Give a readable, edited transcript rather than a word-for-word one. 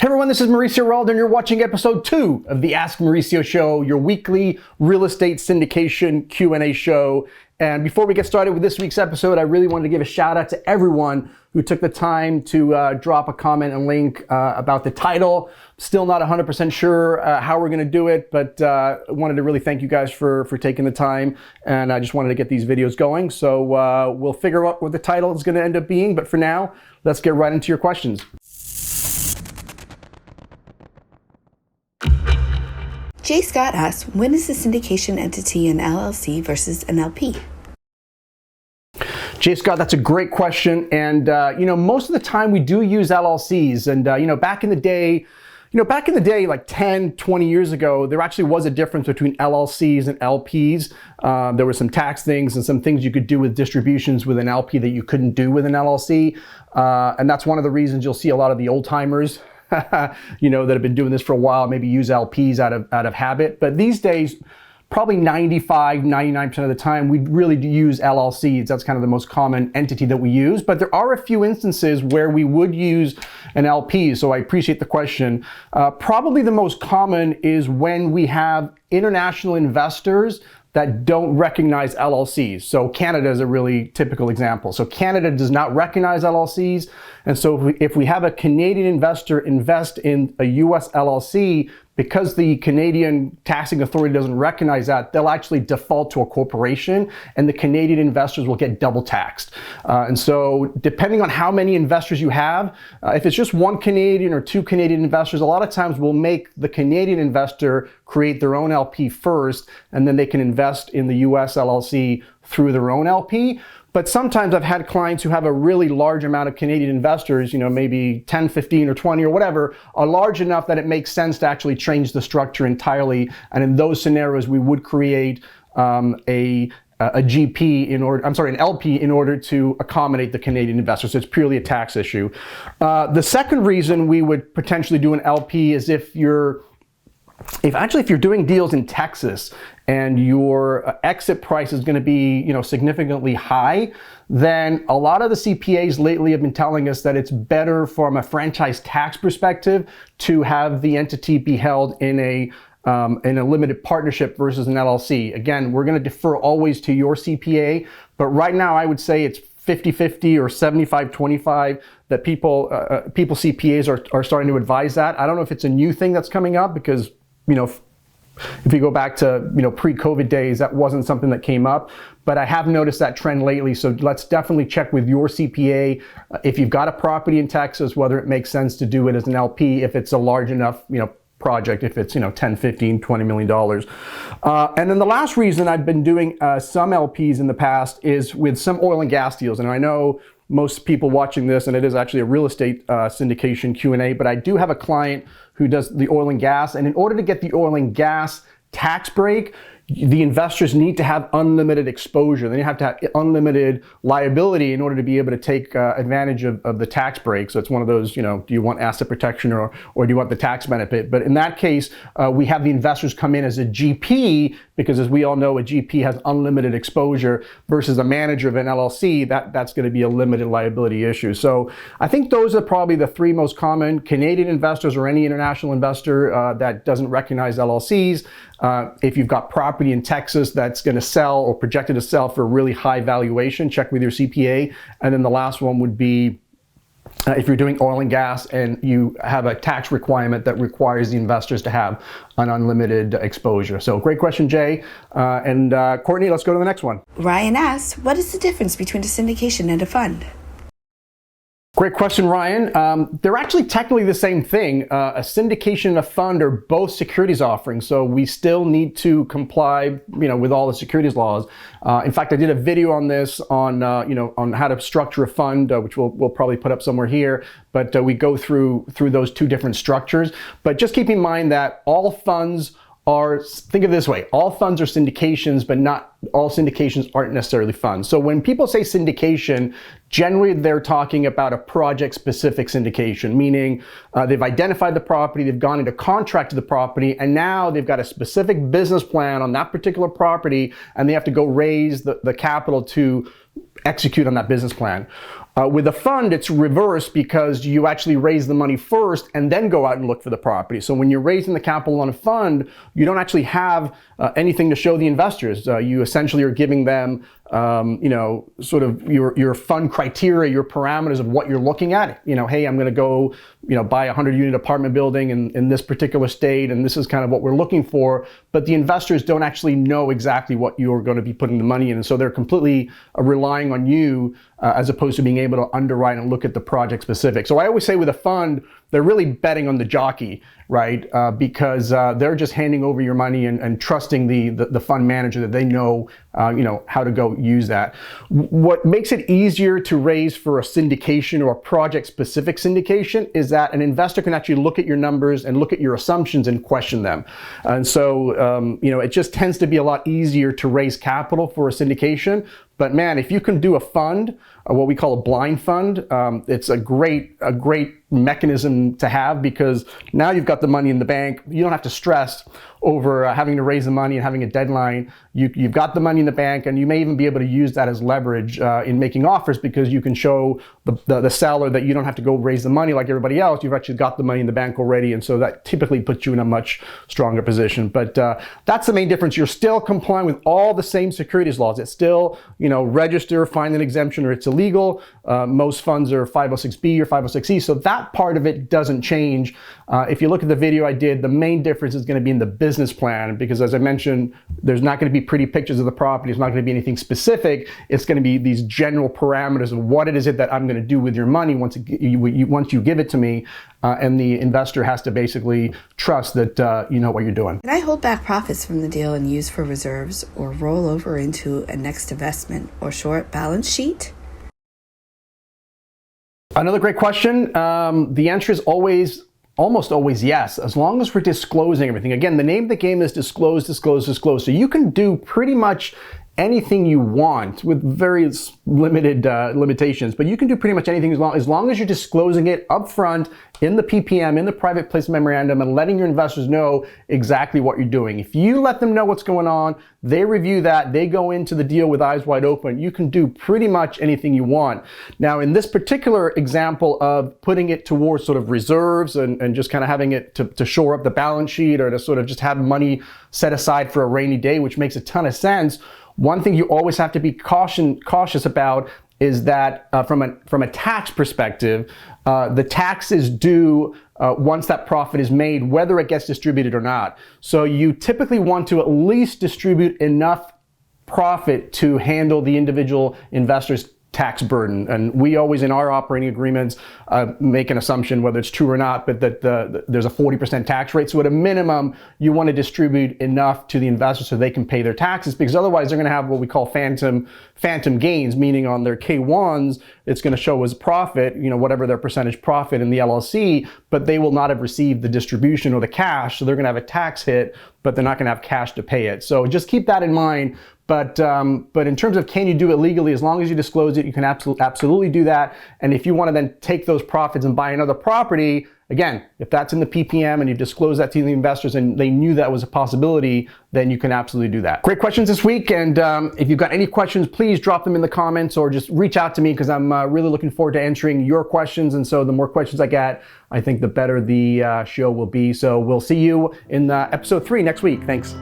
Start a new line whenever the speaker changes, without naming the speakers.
Hey everyone, this is Mauricio, and you're watching episode 2 of the Ask Mauricio Show, your weekly real estate syndication Q&A show. And before we get started with this week's episode, I really wanted to give a shout out to everyone who took the time to drop a comment and link about the title. Still not 100% sure how we're gonna do it, but wanted to really thank you guys for taking the time. And I just wanted to get these videos going. So we'll figure out what the title is gonna end up being. But for now, let's get right into your questions.
Jay Scott asks, when is the syndication entity an LLC versus an LP?
Jay Scott, that's a great question. And, most of the time we do use LLCs. And, back in the day, like 10, 20 years ago, there actually was a difference between LLCs and LPs. There were some tax things and some things you could do with distributions with an LP that you couldn't do with an LLC. And that's one of the reasons you'll see a lot of the old timers that have been doing this for a while, maybe use LPs out of habit. But these days, probably 99% of the time, we really do use LLCs. That's kind of the most common entity that we use. But there are a few instances where we would use an LP, so I appreciate the question. Probably the most common is when we have international investors that don't recognize LLCs. So Canada is a really typical example. So Canada does not recognize LLCs. And so if we have a Canadian investor invest in a US LLC, because the Canadian taxing authority doesn't recognize that, they'll actually default to a corporation and the Canadian investors will get double taxed. And so depending on how many investors you have, if it's just one Canadian or two Canadian investors, a lot of times we'll make the Canadian investor create their own LP first, and then they can invest in the US LLC through their own LP. But sometimes I've had clients who have a really large amount of Canadian investors, maybe 10, 15, or 20 or whatever, are large enough that it makes sense to actually change the structure entirely. And in those scenarios, we would create an LP in order to accommodate the Canadian investors. So it's purely a tax issue. The second reason we would potentially do an LP is if you're doing deals in Texas and your exit price is going to be, significantly high, then a lot of the CPAs lately have been telling us that it's better from a franchise tax perspective to have the entity be held in a limited partnership versus an LLC. Again, we're going to defer always to your CPA, but right now I would say it's 50-50 or 75-25 that people CPAs are starting to advise that. I don't know if it's a new thing that's coming up because, if you go back to, pre-COVID days, that wasn't something that came up, but I have noticed that trend lately. So let's definitely check with your CPA if you've got a property in Texas, whether it makes sense to do it as an LP, if it's a large enough, project, if it's, 10, 15, $20 million. And then the last reason I've been doing some LPs in the past is with some oil and gas deals. And I know most people watching this, and it is actually a real estate syndication Q&A, but I do have a client who does the oil and gas. And in order to get the oil and gas tax break, the investors need to have unlimited exposure. They have to have unlimited liability in order to be able to take advantage of the tax break. So it's one of those, do you want asset protection or do you want the tax benefit? But in that case, we have the investors come in as a GP, because as we all know, a GP has unlimited exposure versus a manager of an LLC, that's going to be a limited liability issue. So I think those are probably the three most common: Canadian investors or any international investor that doesn't recognize LLCs. If you've got property in Texas that's going to sell or projected to sell for a really high valuation, check with your CPA. And then the last one would be if you're doing oil and gas and you have a tax requirement that requires the investors to have an unlimited exposure. So great question, Jay. And Courtney, let's go to the next one.
Ryan asks, what is the difference between a syndication and a fund?
Great question, Ryan. They're actually technically the same thing. A syndication and a fund are both securities offerings, so we still need to comply, with all the securities laws. In fact, I did a video on this on how to structure a fund, which we'll probably put up somewhere here. But we go through those two different structures. But just keep in mind that all funds think of it this way, all funds are syndications, but not all syndications aren't necessarily funds. So when people say syndication, generally they're talking about a project-specific syndication, meaning they've identified the property, they've gone into contract to the property, and now they've got a specific business plan on that particular property, and they have to go raise the capital to execute on that business plan. With a fund, it's reversed because you actually raise the money first and then go out and look for the property. So when you're raising the capital on a fund, you don't actually have anything to show the investors. You essentially are giving them, sort of your fund criteria, your parameters of what you're looking at. Hey, I'm going to go, buy a 100-unit apartment building in this particular state, and this is kind of what we're looking for. But the investors don't actually know exactly what you're going to be putting the money in, and so they're completely relying on you as opposed to being able to underwrite and look at the project specific. So I always say with a fund, they're really betting on the jockey, right? Because they're just handing over your money and trusting the fund manager that they know, how to go use that. What makes it easier to raise for a syndication or a project-specific syndication is that an investor can actually look at your numbers and look at your assumptions and question them. And so, it just tends to be a lot easier to raise capital for a syndication. But man, if you can do a fund, what we call a blind fund, it's a great mechanism to have, because now you've got the money in the bank. You don't have to stress over having to raise the money and having a deadline. You've got the money in the bank, and you may even be able to use that as leverage in making offers, because you can show the seller that you don't have to go raise the money like everybody else. You've actually got the money in the bank already, and so that typically puts you in a much stronger position. But that's the main difference. You're still complying with all the same securities laws. It's still, register, find an exemption, or it's illegal. Most funds are 506B or 506E, so that part of it doesn't change. If you look at the video I did, the main difference is going to be in the business plan, because as I mentioned, there's not going to be pretty pictures of the property. It's not going to be anything specific. It's going to be these general parameters of what it is that I'm going to do with your money once you give it to me, and the investor has to basically trust that you know what you're doing.
Can I hold back profits from the deal and use for reserves, or roll over into a next investment or short balance sheet?
Another great question. The answer is almost always yes, as long as we're disclosing everything. Again, the name of the game is disclose, disclose, disclose. So you can do pretty much anything you want with various limited limitations, but you can do pretty much anything as long as you're disclosing it up front in the PPM, in the private placement memorandum, and letting your investors know exactly what you're doing. If you let them know what's going on, they review that, they go into the deal with eyes wide open, you can do pretty much anything you want. Now, in this particular example of putting it towards sort of reserves and just kind of having it to shore up the balance sheet, or to sort of just have money set aside for a rainy day, which makes a ton of sense, one thing you always have to be cautious about is that from a tax perspective, the tax is due once that profit is made, whether it gets distributed or not. So you typically want to at least distribute enough profit to handle the individual investor's tax burden. And we always, in our operating agreements, make an assumption, whether it's true or not, but that there's a 40% tax rate. So at a minimum, you want to distribute enough to the investor so they can pay their taxes, because otherwise they're going to have what we call phantom gains, meaning on their K1s, it's going to show as profit, whatever their percentage profit in the LLC, but they will not have received the distribution or the cash. So they're going to have a tax hit, but they're not going to have cash to pay it. So just keep that in mind. But in terms of can you do it legally, as long as you disclose it, you can absolutely do that. And if you want to then take those profits and buy another property, again, if that's in the PPM and you disclose that to the investors and they knew that was a possibility, then you can absolutely do that. Great questions this week. And if you've got any questions, please drop them in the comments or just reach out to me, because I'm really looking forward to answering your questions. And so the more questions I get, I think the better the show will be. So we'll see you in episode 3 next week. Thanks.